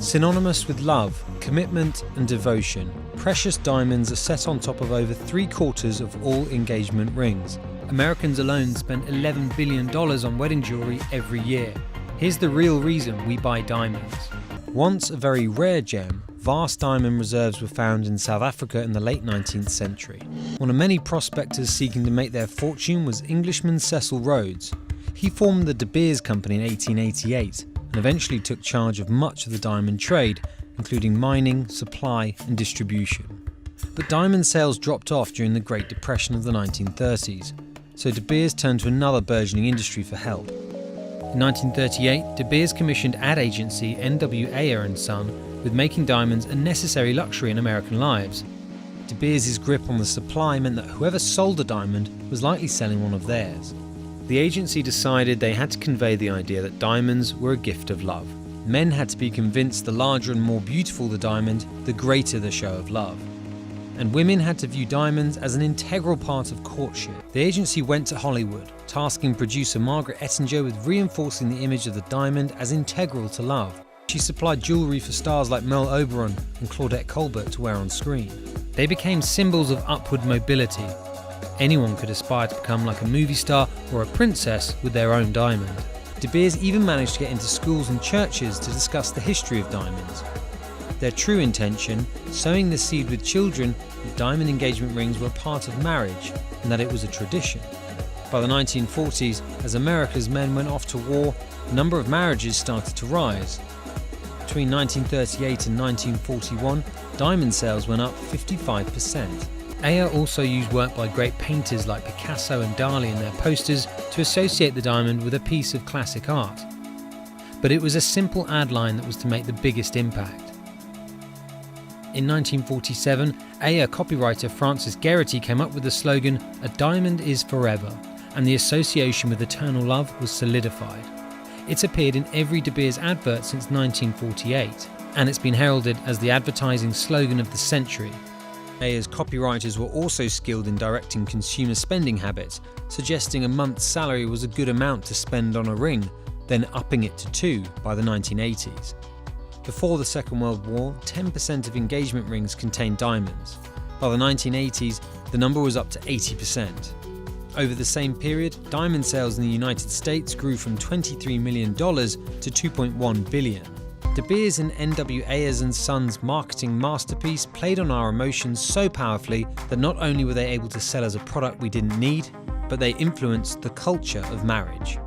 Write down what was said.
Synonymous with love, commitment and devotion, precious diamonds are set on top of over 3/4 of all engagement rings. Americans alone spend $11 billion on wedding jewellery every year. Here's the real reason we buy diamonds. Once a very rare gem, vast diamond reserves were found in South Africa in the late 19th century. One of many prospectors seeking to make their fortune was Englishman Cecil Rhodes. He formed the De Beers Company in 1888 and eventually took charge of much of the diamond trade, including mining, supply and distribution. But diamond sales dropped off during the Great Depression of the 1930s, so De Beers turned to another burgeoning industry for help. In 1938, De Beers commissioned ad agency N.W. Ayer & Son with making diamonds a necessary luxury in American lives. De Beers' grip on the supply meant that whoever sold a diamond was likely selling one of theirs. The agency decided they had to convey the idea that diamonds were a gift of love. Men had to be convinced the larger and more beautiful the diamond, the greater the show of love. And women had to view diamonds as an integral part of courtship. The agency went to Hollywood, tasking producer Margaret Ettinger with reinforcing the image of the diamond as integral to love. She supplied jewellery for stars like Merle Oberon and Claudette Colbert to wear on screen. They became symbols of upward mobility. Anyone could aspire to become like a movie star or a princess with their own diamond. De Beers even managed to get into schools and churches to discuss the history of diamonds. Their true intention, sowing the seed with children that diamond engagement rings were part of marriage and that it was a tradition. By the 1940s, as America's men went off to war, the number of marriages started to rise. Between 1938 and 1941, diamond sales went up 55%. Ayer also used work by great painters like Picasso and Dali in their posters to associate the diamond with a piece of classic art. But it was a simple ad line that was to make the biggest impact. In 1947, Ayer copywriter Francis Geraghty came up with the slogan, "A diamond is forever," and the association with eternal love was solidified. It's appeared in every De Beers advert since 1948, and it's been heralded as the advertising slogan of the century. Ayer's copywriters were also skilled in directing consumer spending habits, suggesting a month's salary was a good amount to spend on a ring, then upping it to 2 by the 1980s. Before the Second World War, 10% of engagement rings contained diamonds. By the 1980s, the number was up to 80%. Over the same period, diamond sales in the United States grew from $23 million to $2.1 billion. De Beers and N.W. Ayer & Sons' marketing masterpiece played on our emotions so powerfully that not only were they able to sell as a product we didn't need, but they influenced the culture of marriage.